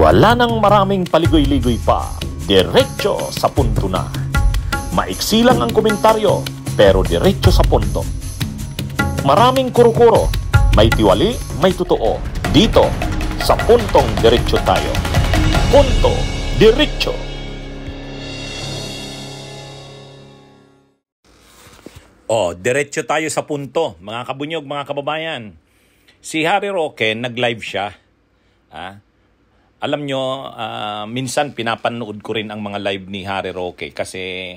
Wala nang maraming paligoy-ligoy pa, diretso sa punto na. Maiksi lang ang komentaryo, pero diretso sa punto. Maraming kuro-kuro, may tiwali, may totoo. Dito, sa Puntong Diretso tayo. Punto Diretso. Diretso tayo sa punto, mga kabunyog, mga kababayan. Si Harry Roque, nag-live siya. Alam nyo, minsan pinapanood ko rin ang mga live ni Harry Roque kasi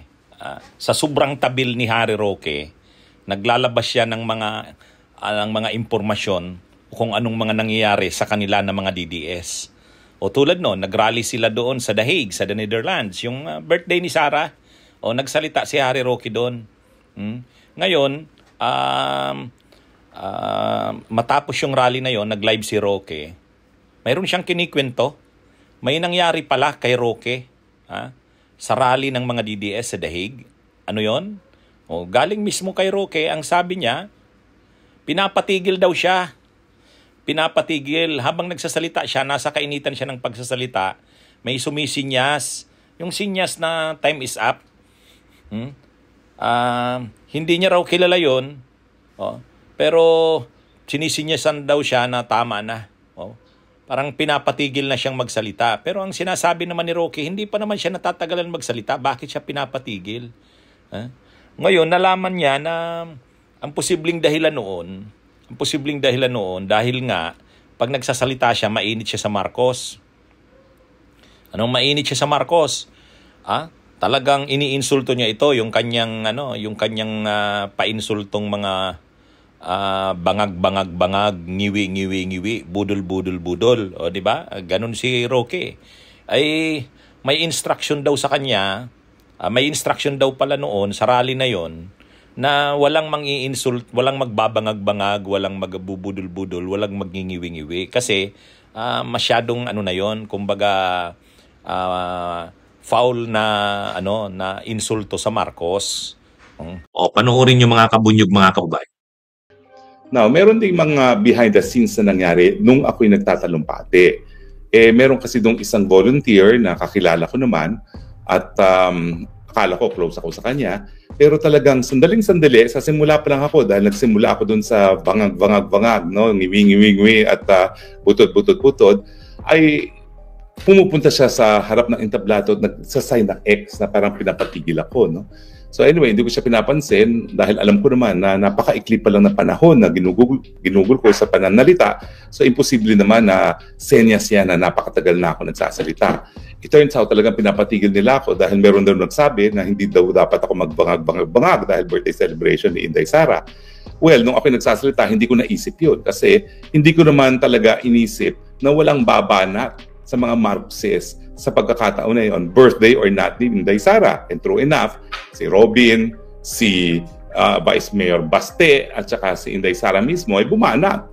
sa sobrang tabil ni Harry Roque, naglalabas siya ng mga impormasyon kung anong mga nangyayari sa kanila na mga DDS. O tulad no, nagrally sila doon sa The Hague, sa the Netherlands, yung birthday ni Sarah. O nagsalita si Harry Roque doon. Ngayon, matapos yung rally na yon, nag-live si Roque. Mayroon siyang kinikwento. May nangyari pala kay Roque sa rally ng mga DDS sa The Hague. Ano yon? Galing mismo kay Roque, ang sabi niya, pinapatigil daw siya. Pinapatigil. Habang nagsasalita siya, nasa kainitan siya ng pagsasalita, may sumisinyas. Yung sinyas na time is up. Hindi niya raw kilala yun. Pero sinisinyasan daw siya na tama na. Parang pinapatigil na siyang magsalita. Pero ang sinasabi naman ni Roque, hindi pa naman siya natatagalan magsalita. Bakit siya pinapatigil? Ngayon, nalaman niya na ang posibleng dahilan noon, dahil nga, pag nagsasalita siya, mainit siya sa Marcos. Anong mainit siya sa Marcos? Talagang iniinsulto niya ito, yung kanyang painsultong mga bangag, ngiwi, budol. O di ba? Ganun si Roque. Ay may instruction daw sa kanya, may instruction daw pala noon sa rally na yon na walang mang-i-insult, walang magbabangag-bangag, walang magbubudol-budol, walang magngingiwi-ngiwi kasi masyadong na yon, kumbaga foul na insulto sa Marcos. Panoorin niyo mga kabunyog, mga kababayan. Now, meron ding mga behind the scenes na nangyari nung ako'y nagtatalumpati. Meron kasi dong isang volunteer na kakilala ko naman at akala ko close ako sa kanya. Pero talagang sandaling-sandali, sa simula pa lang ako dahil nagsimula ako dun sa bangag, no? Ngiwi at butod, ay pumupunta siya sa harap ng entablado at nagsasign ng X na parang pinapatigil ako, no? So anyway, hindi ko siya pinapansin dahil alam ko naman na napakaikli pa lang na panahon na ginugol ko sa pananalita. So imposible naman na senyas yan na napakatagal na ako nagsasalita. It turns out talagang pinapatigil nila ako dahil meron daw nagsabi na hindi daw dapat ako magbangag dahil birthday celebration ni Inday Sara. Well, nung ako nagsasalita, hindi ko naisip yun kasi hindi ko naman talaga inisip na walang babanat sa mga Marxes sa pagkakataon na yun, birthday or not ni Inday Sara. And true enough, si Robin, si Vice Mayor Baste, at saka si Inday Sara mismo ay bumanat.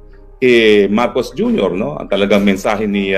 Marcos Jr., no? Ang talagang mensahe ni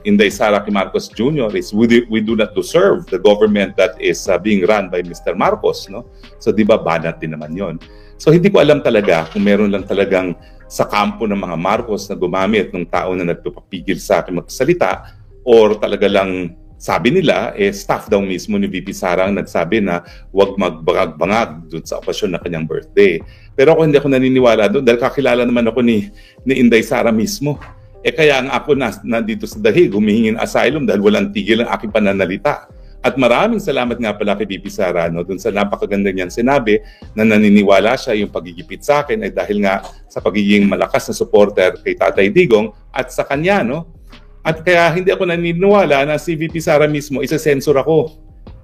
Inday Sara kay Marcos Jr. is we do not deserve the government that is being run by Mr. Marcos, no? So di ba banat din naman yon. So hindi ko alam talaga kung meron lang talagang sa kampo ng mga Marcos na gumamit ng tao na nagpapapigil sa akin magsalita or talaga lang sabi nila, staff daw mismo ni VP Sara ang nagsabi na huwag magbangag-bangag dun sa okasyon na kanyang birthday. Pero ako hindi ako naniniwala doon dahil kakilala naman ako ni Inday Sara mismo. Kaya nga ako nandito sa The Hague, humihingi ng asylum dahil walang tigil ang aking pananalita. At maraming salamat nga pala kay VP Sara dun sa napakaganda niyang sinabi na naniniwala siya yung pagigipit sa akin ay dahil nga sa pagiging malakas na supporter kay Tatay Digong at sa kanya, no? At kaya hindi ako naniniwala na si VP Sara mismo isa-censor ako.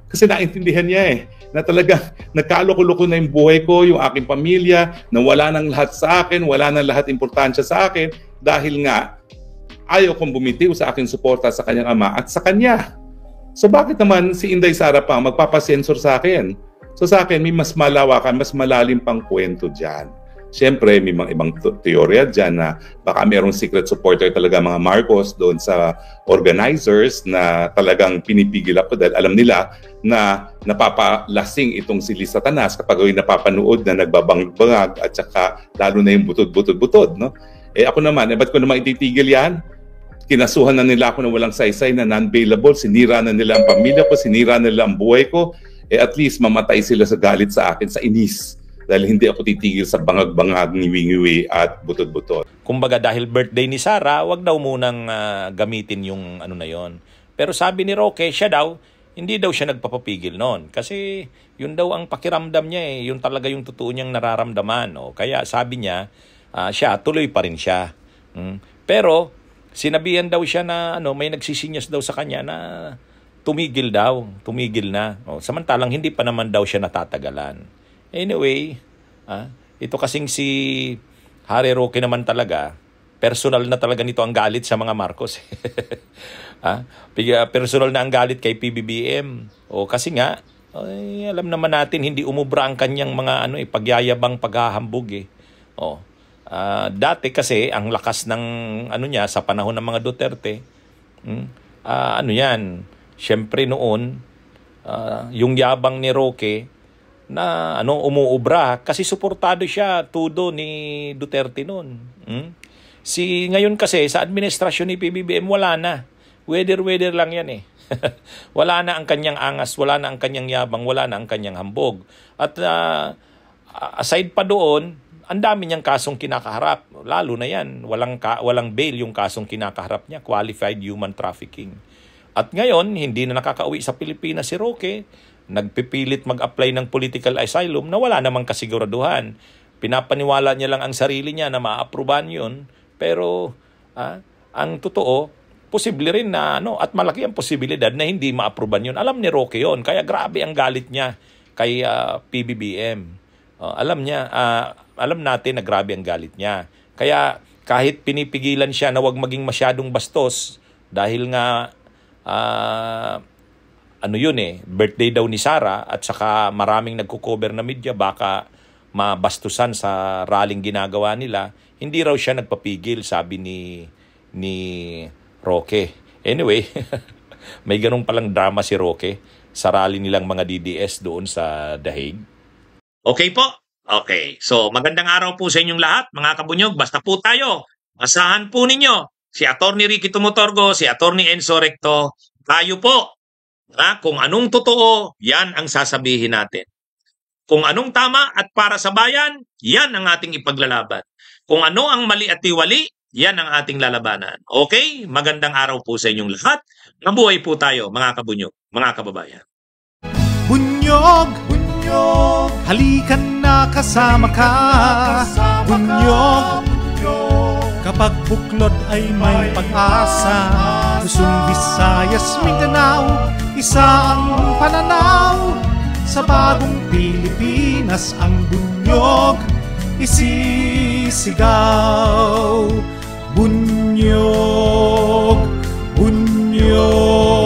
Kasi naintindihan niya na talagang nagkaloko-loko na yung buhay ko, yung aking pamilya, na wala nang lahat sa akin, wala nang lahat importansya sa akin dahil nga ayaw kong bumitiw sa aking suporta sa kanyang ama at sa kanya. So bakit naman si Inday Sara pa magpapasensor sa akin? So sa akin, may mas malawakan, mas malalim pang kwento dyan. Siyempre, may mga ibang teorya dyan na baka mayroong secret supporter talaga mga Marcos doon sa organizers na talagang pinipigil ako dahil alam nila na napapalasing itong si Liz Satanas kapag ay napapanood na nagbabangag at saka lalo na yung butod-butod, no? Ako naman, ba't ko naman ititigil yan? kinasuhan na nila ako na walang saysay, na non-bailable, sinira na nila ang pamilya ko, sinira na nila ang buhay ko, at least mamatay sila sa galit sa akin, sa inis. Dahil hindi ako titigil sa bangag-bangag, ngiwi-ngiwi at butod-butod. Kumbaga dahil birthday ni Sara, wag daw munang gamitin yung ano na yon. Pero sabi ni Roque, siya daw, hindi daw siya nagpapapigil noon. Kasi yun daw ang pakiramdam niya eh. Yun talaga yung totoo niyang nararamdaman. O. Kaya sabi niya, siya, tuloy pa rin siya. Pero sinabihan daw siya na may nagsisinyas daw sa kanya na tumigil na. O, samantalang hindi pa naman daw siya natatagalan. Anyway, ito kasing si Harry Roque naman talaga, personal na talaga nito ang galit sa mga Marcos. Personal na ang galit kay PBBM. O kasi nga, alam naman natin hindi umubra ang kanyang mga pagyayabang, paghahambog eh. O, dati kasi ang lakas ng niya sa panahon ng mga Duterte, syempre noon, yung yabang ni Roque na umuubra kasi suportado siya tudo ni Duterte noon. Ngayon kasi sa administrasyon ni PBBM wala na. Weather lang yan eh. Wala na ang kanyang angas, wala na ang kanyang yabang, wala na ang kanyang hambog. At aside pa doon, ang dami niyang kasong kinakaharap. Lalo na yan, walang bail yung kasong kinakaharap niya, qualified human trafficking. At ngayon, hindi na nakakauwi sa Pilipinas si Roque. Nagpipilit mag-apply ng political asylum na wala namang kasiguraduhan. Pinapaniwala niya lang ang sarili niya na ma-approvean yun. Pero ang totoo, posible rin na at malaki ang posibilidad na hindi ma-approvean yun. Alam ni Roque yun. Kaya grabe ang galit niya kay PBBM. Alam natin na grabe ang galit niya. Kaya kahit pinipigilan siya na wag maging masyadong bastos dahil nga birthday daw ni Sara at saka maraming nagko-cover na media baka mabastusan sa rallying ginagawa nila, hindi raw siya nagpapigil, sabi ni Roque. Anyway, may ganun palang drama si Roque sa rally nilang mga DDS doon sa The Hague. Okay po. Okay. So, magandang araw po sa inyong lahat, mga kabunyog. Basta po tayo. Asahan po ninyo si Atty. Ricky Tumutorgo, si Atty. Enzo Recto. Tayo po. Kung anong totoo, yan ang sasabihin natin. Kung anong tama at para sa bayan, yan ang ating ipaglalaban. Kung ano ang mali at tiwali, yan ang ating lalabanan. Okay? Magandang araw po sa inyong lahat. Mabuhay po tayo, mga kabunyog, mga kababayan. Bunyog, bunyog, halikan na kasama ka. Bunyog, kapag buklod ay may pag-asa. Luzon, Visayas, Mindanao, isa ang pananaw. Sa bagong Pilipinas ang bunyog isisigaw. Bunyog, bunyog.